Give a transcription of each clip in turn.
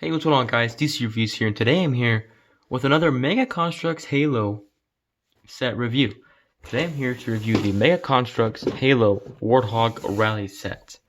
Hey, what's going on, guys? DC Reviews here, and today I'm here with another Mega Construx Halo set review. Today I'm here to review the Mega Construx Halo Warthog Rally set.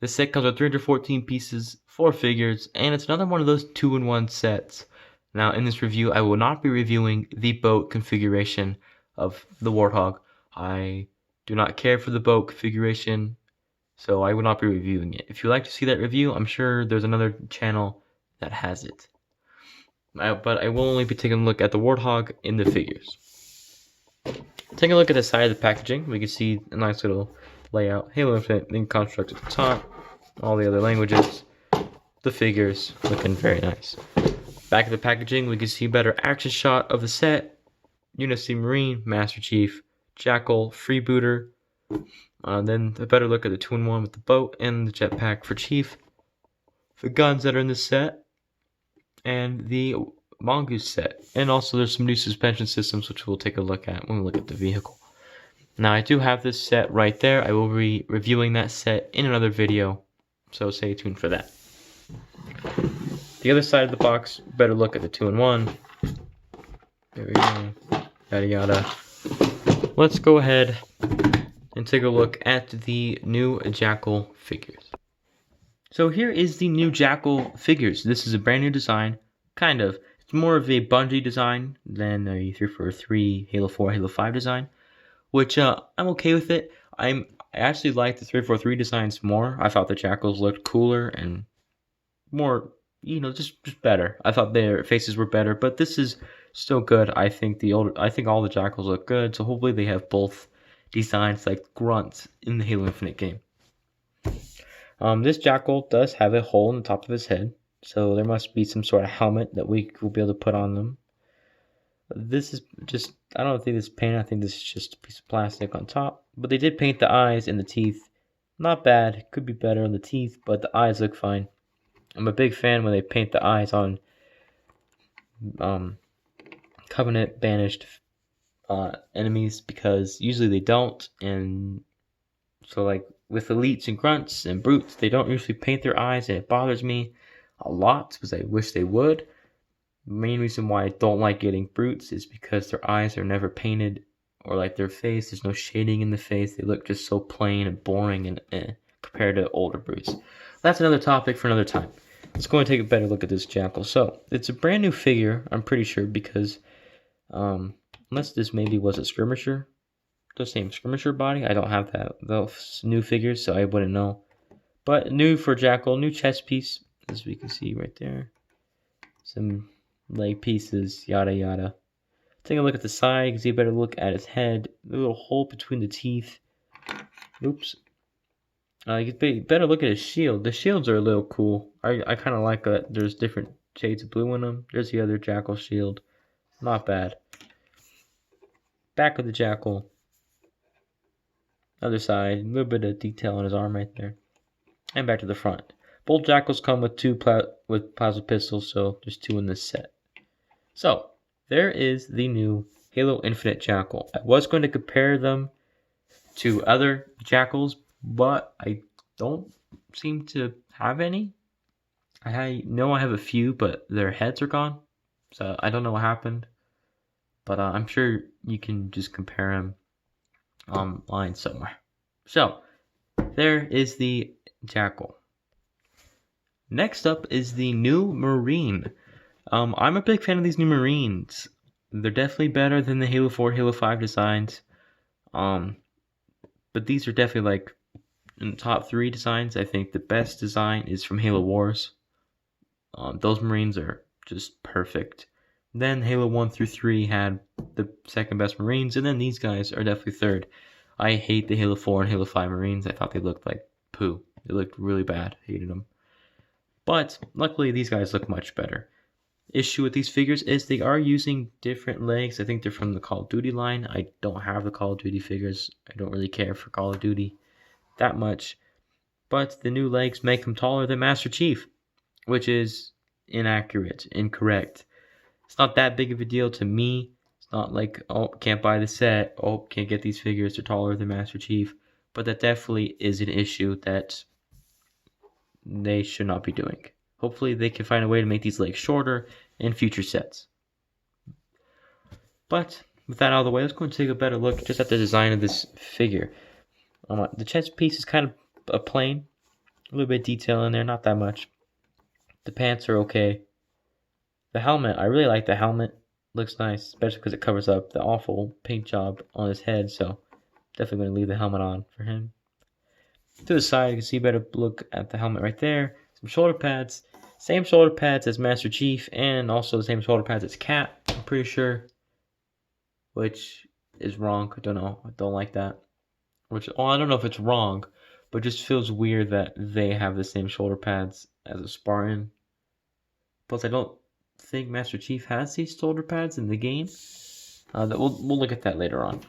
This set comes with 314 pieces, 4 figures, and it's another one of those 2-in-1 sets. Now, in this review, I will not be reviewing the boat configuration of the Warthog. I do not care for the boat configuration, so I will not be reviewing it. If you'd like to see that review, I'm sure there's another channel that has it. But I will only be taking a look at the Warthog in the figures. Taking a look at the side of the packaging, we can see a nice little layout. Halo Infinite in Construx at the top, all the other languages, the figures looking very nice. Back of the packaging, we can see a better action shot of the set. Unity Marine, Master Chief, Jackal, Freebooter. Then a better look at the 2-in-1 with the boat and the jetpack for Chief. The guns that are in the set, and the Mongoose set. And also there's some new suspension systems which we'll take a look at when we look at the vehicle. Now I do have this set right there. I will be reviewing that set in another video, so stay tuned for that. The other side of the box, better look at the 2-in-1. There we go. Yada yada. Let's go ahead and take a look at the new Jackal figures. So here is the new Jackal figures. This is a brand new design, kind of. It's more of a Bungie design than a 343 Halo 4, Halo 5 design, which I'm okay with it. I actually like the 343 designs more. I thought the Jackals looked cooler and more, just better. I thought their faces were better, but this is still good. I think all the Jackals look good, so hopefully they have both designs like grunts in the Halo Infinite game. This Jackal does have a hole in the top of his head, so there must be some sort of helmet that we will be able to put on them. This is just, I don't think this is paint, I think this is just a piece of plastic on top. But they did paint the eyes and the teeth. Not bad, could be better on the teeth, but the eyes look fine. I'm a big fan when they paint the eyes on Covenant banished enemies, because usually they don't, and so like with elites and grunts and brutes, they don't usually paint their eyes, and it bothers me a lot because I wish they would. The main reason why I don't like getting brutes is because their eyes are never painted, or like their face, there's no shading in the face. They look just so plain and boring and compared to older brutes. That's another topic for another time. Let's go and take a better look at this Jackal. So it's a brand new figure, I'm pretty sure, because unless this maybe was a skirmisher, the same skirmisher body. I don't have those new figures, so I wouldn't know. But new for Jackal, new chest piece, as we can see right there. Some leg pieces, yada yada. Take a look at the side. You can see a better look at his head. The little hole between the teeth. Oops. You can better look at his shield. The shields are a little cool. I kind of like that. There's different shades of blue in them. There's the other Jackal shield. Not bad. Back of the Jackal. Other side, a little bit of detail on his arm right there. And back to the front. Both Jackals come with two plasma pistols, so there's 2 in this set. So, there is the new Halo Infinite Jackal. I was going to compare them to other Jackals, but I don't seem to have any. I know I have a few, but their heads are gone. So, I don't know what happened. But I'm sure you can just compare them online somewhere. So, there is the Jackal. Next up is the new Marine. I'm a big fan of these new Marines. They're definitely better than the Halo 4, Halo 5 designs. But these are definitely like in the top 3 designs. I think the best design is from Halo Wars. Those Marines are just perfect. Then Halo 1 through 3 had the second best Marines, and then these guys are definitely third. I hate the Halo 4 and Halo 5 Marines. I thought they looked like poo. They looked really bad. Hated them. But luckily these guys look much better. Issue with these figures is they are using different legs. I think they're from the Call of Duty line. I don't have the Call of Duty figures. I don't really care for Call of Duty that much. But the new legs make them taller than Master Chief, which is inaccurate, incorrect. It's not that big of a deal to me. It's not like, oh, can't buy the set. Oh, can't get these figures. They're taller than Master Chief. But that definitely is an issue that they should not be doing. Hopefully they can find a way to make these legs shorter in future sets. But with that out of the way, let's go and take a better look just at the design of this figure. The chest piece is kind of a plain, a little bit of detail in there, not that much. The pants are okay. The helmet, I really like the helmet. Looks nice, especially because it covers up the awful paint job on his head, so definitely going to leave the helmet on for him. To the side, you can see a better look at the helmet right there. Some shoulder pads. Same shoulder pads as Master Chief, and also the same shoulder pads as Cat, I'm pretty sure. Which is wrong. I don't know. I don't like that. I don't know if it's wrong, but it just feels weird that they have the same shoulder pads as a Spartan. Plus, I don't think Master Chief has these shoulder pads in the game. We'll look at that later on.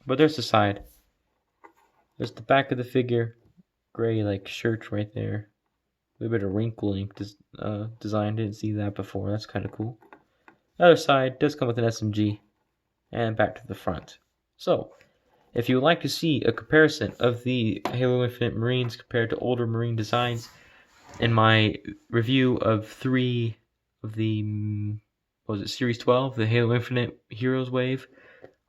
But there's the side. There's the back of the figure. Gray like shirt right there. A little bit of wrinkling design. Didn't see that before. That's kind of cool. The other side does come with an SMG. And back to the front. So, if you would like to see a comparison of the Halo Infinite Marines compared to older Marine designs, in my review of 3 of the, Series 12, the Halo Infinite Heroes Wave,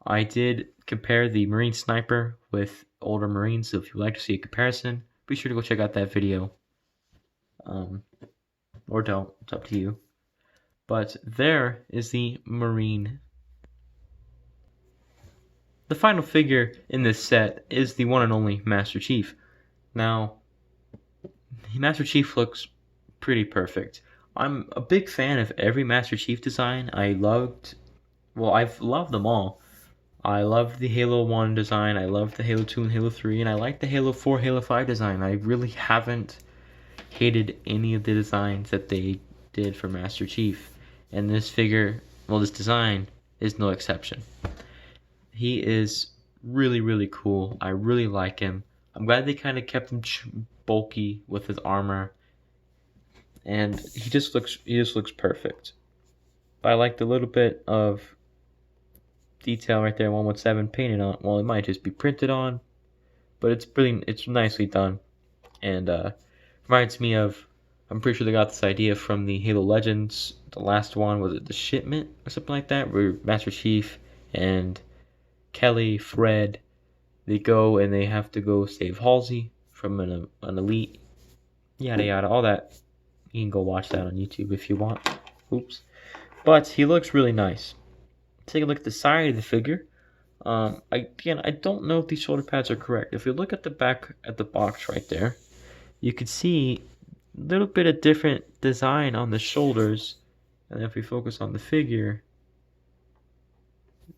I did compare the Marine Sniper with older Marines, so if you would like to see a comparison, be sure to go check out that video. Or don't, it's up to you. But there is the Marine. The final figure in this set is the one and only Master Chief. Now, Master Chief looks pretty perfect. I'm a big fan of every Master Chief design. I've loved them all. I love the Halo 1 design, I love the Halo 2 and Halo 3, and I like the Halo 4, Halo 5 design. I really haven't hated any of the designs that they did for Master Chief. And this figure, this design is no exception. He is really, really cool. I really like him. I'm glad they kind of kept him bulky with his armor. And he just looks perfect. I like the little bit of detail right there, 117 painted on. Well, it might just be printed on, but it's nicely done. And reminds me of, I'm pretty sure they got this idea from the Halo Legends. The last one, was it the Shipment or something like that, where Master Chief and Kelly, Fred, they go and they have to go save Halsey from an elite, yada yada, all that. You can go watch that on YouTube if you want. Oops. But he looks really nice. Take a look at the side of the figure. I don't know if these shoulder pads are correct. If you look at the back at the box right there, you can see a little bit of different design on the shoulders. And if we focus on the figure,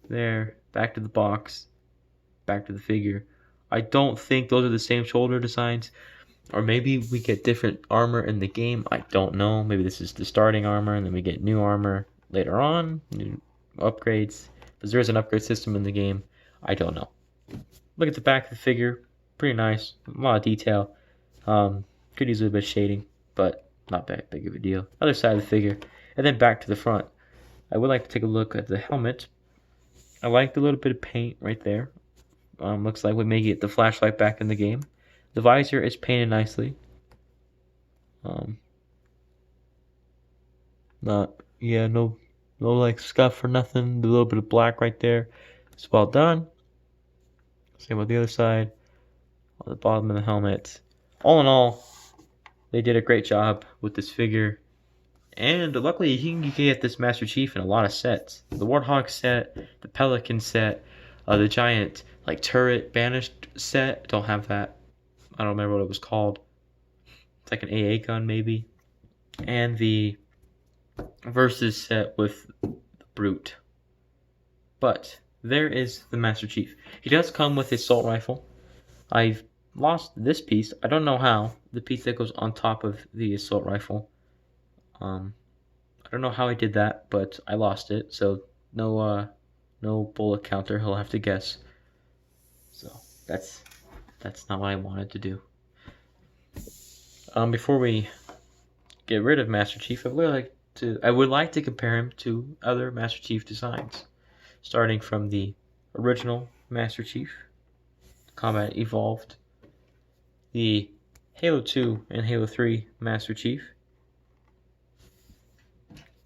there, back to the box, back to the figure. I don't think those are the same shoulder designs, or maybe we get different armor in the game. I don't know. Maybe this is the starting armor, and then we get new armor later on, new upgrades. Because there is an upgrade system in the game. I don't know. Look at the back of the figure. Pretty nice. A lot of detail. Could use a little bit of shading, but not that big of a deal. Other side of the figure, and then back to the front. I would like to take a look at the helmet. I like the little bit of paint right there. Looks like we may get the flashlight back in the game. The visor is painted nicely. No like scuff or nothing. The little bit of black right there. It's well done. Same with the other side. On the bottom of the helmet. All in all, they did a great job with this figure. And luckily, you can get this Master Chief in a lot of sets. The Warthog set, the Pelican set, the giant turret banished set. Don't have that. I don't remember what it was called. It's like an AA gun maybe. And the Versus set with the Brute. But there is the Master Chief. He does come with his assault rifle. I've lost this piece. I don't know how. The piece that goes on top of the assault rifle. I don't know how I did that, but I lost it. So no bullet counter. He'll have to guess. So that's not what I wanted to do. Before we get rid of Master Chief, I would like to compare him to other Master Chief designs, starting from the original Master Chief, Combat Evolved, the Halo 2 and Halo 3 Master Chief,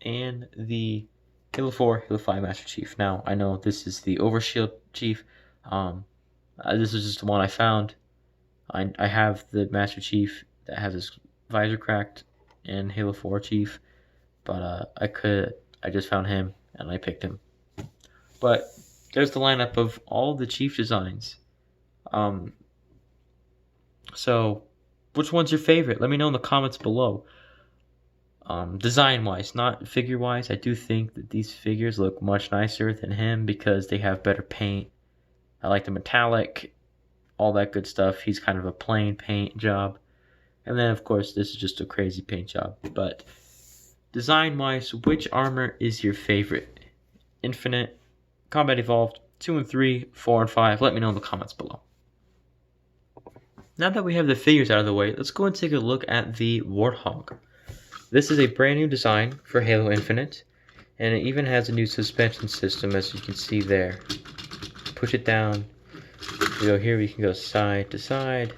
and the Halo 4, Halo 5 Master Chief. Now, I know this is the Overshield Chief. This is just the one I found. I have the Master Chief that has his visor cracked and Halo 4 Chief, but I just found him and I picked him. But there's the lineup of all the Chief designs. So which one's your favorite? Let me know in the comments below. Design wise, not figure wise, I do think that these figures look much nicer than him because they have better paint. I like the metallic, all that good stuff. He's kind of a plain paint job. And then of course this is just a crazy paint job. But design wise, which armor is your favorite? Infinite, Combat Evolved, 2 and 3, 4 and 5. Let me know in the comments below. Now that we have the figures out of the way, let's go and take a look at the Warthog. This is a brand new design for Halo Infinite, and it even has a new suspension system, as you can see there. Push it down, we go here, we can go side to side.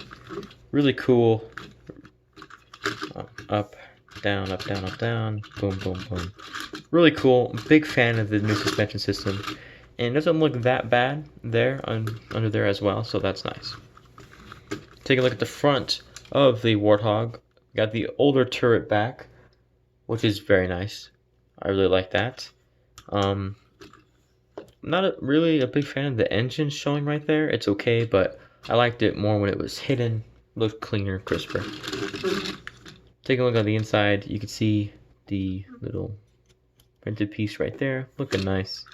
Really cool. Up, down, up, down, up, down, boom, boom, boom. Really cool. Big fan of the new suspension system, and it doesn't look that bad there under there as well, so that's nice. Take a look at the front of the Warthog. Got the older turret back, which is very nice. I really like that. Not really a big fan of the engine showing right there. It's okay, but I liked it more when it was hidden. Looked cleaner, crisper. Take a look on the inside. You can see the little printed piece right there. Looking nice.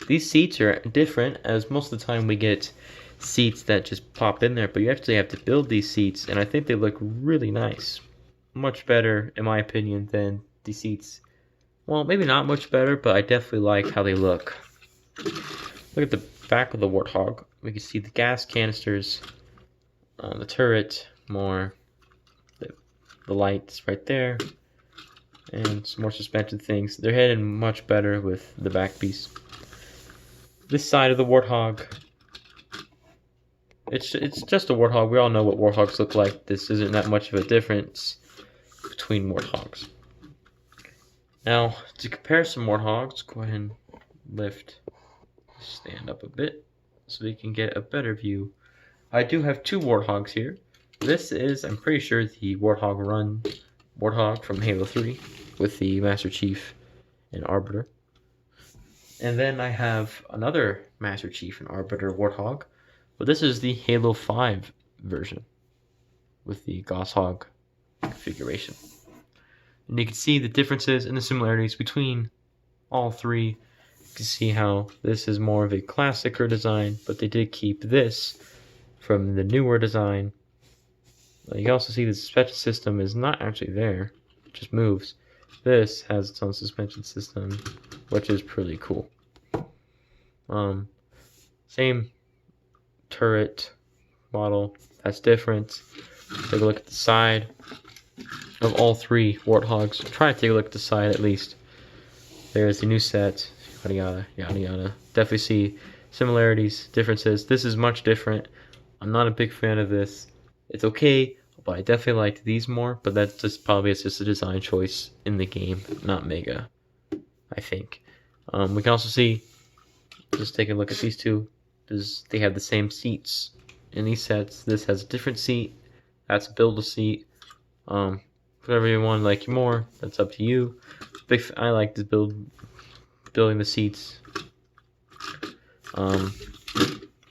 These seats are different, as most of the time we get seats that just pop in there, but you actually have to build these seats, and I think they look really nice. Much better, in my opinion, than the seats. Well, maybe not much better, but I definitely like how they look. Look at the back of the Warthog. We can see the gas canisters on the turret, more the lights right there, and some more suspension things. They're heading much better with the back piece. This side of the Warthog, it's just a Warthog. We all know what Warthogs look like. This isn't that much of a difference between Warthogs. Now, to compare some Warthogs, go ahead and stand up a bit so we can get a better view. I do have two Warthogs here. This is, I'm pretty sure, the Warthog from Halo 3 with the Master Chief and Arbiter. And then I have another Master Chief and Arbiter Warthog, but this is the Halo 5 version with the Goshawk configuration. And you can see the differences and the similarities between all three. You can see how this is more of a classicer design, but they did keep this from the newer design. You can also see the suspension system is not actually there, it just moves. This has its own suspension system, which is pretty cool. Same turret model, that's different. Take a look at the side of all three Warthogs. Try to take a look at the side at least. There's the new set, yada yada, yada yada. Definitely see similarities, differences. This is much different. I'm not a big fan of this. It's okay, but I definitely liked these more, but that's just probably just a design choice in the game, not mega, I think. We can also see, just take a look at these two. They have the same seats in these sets. This has a different seat. That's a build a seat. Whatever you want, like more, that's up to you. I like to building the seats.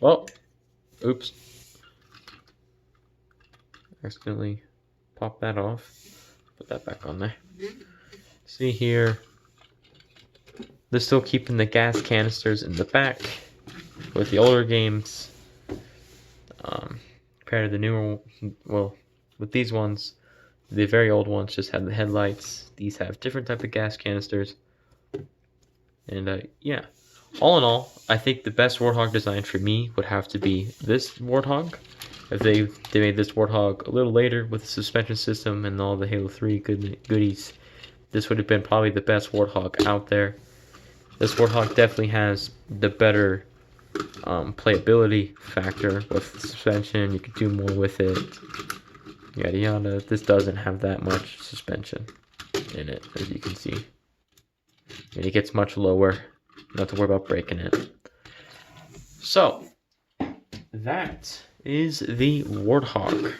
Well, oops. Accidentally pop that off. Put that back on there. See here, they're still keeping the gas canisters in the back with the older games. Compared to the newer, well, with these ones, the very old ones just have the headlights. These have different type of gas canisters. And yeah, all in all, I think the best Warthog design for me would have to be this Warthog. If they made this Warthog a little later with the suspension system and all the Halo 3 goodies, this would have been probably the best Warthog out there. This Warthog definitely has the better playability factor with the suspension. You can do more with it. Yada yada. This doesn't have that much suspension in it, as you can see. and it gets much lower. Not to worry about breaking it. So, that is the Warthog.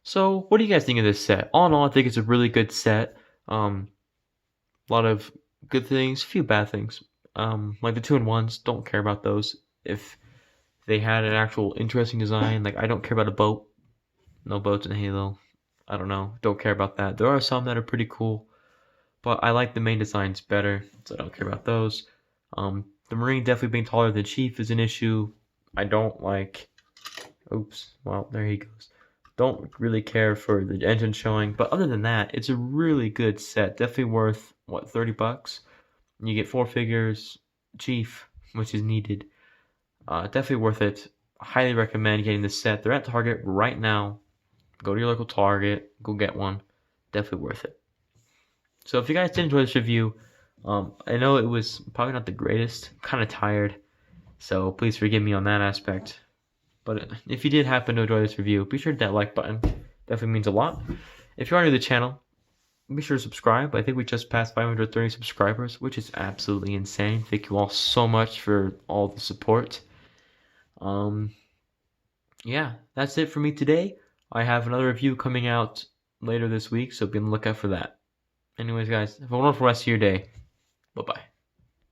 So, what do you guys think of this set? All in all, I think it's a really good set. A lot of good things, few bad things. Like the 2-in-1s, don't care about those. If they had an actual interesting design, like I don't care about a boat. No boats in Halo. I don't know. Don't care about that. There are some that are pretty cool, but I like the main designs better, so I don't care about those. The Marine definitely being taller than Chief is an issue. I don't like. Oops. Well, there he goes. Don't really care for the engine showing, but other than that, it's a really good set. Definitely worth, what, $30? You get 4 figures, Chief, which is needed. Definitely worth it. Highly recommend getting this set. They're at Target right now. Go to your local Target, go get one. Definitely worth it. So if you guys did enjoy this review, I know it was probably not the greatest. Kind of tired, so please forgive me on that aspect. But if you did happen to enjoy this review, be sure to hit that like button. Definitely means a lot. If you are new to the channel, be sure to subscribe. I think we just passed 530 subscribers, which is absolutely insane. Thank you all so much for all the support. Yeah, that's it for me today. I have another review coming out later this week, so be on the lookout for that. Anyways, guys, have a wonderful rest of your day. Bye-bye.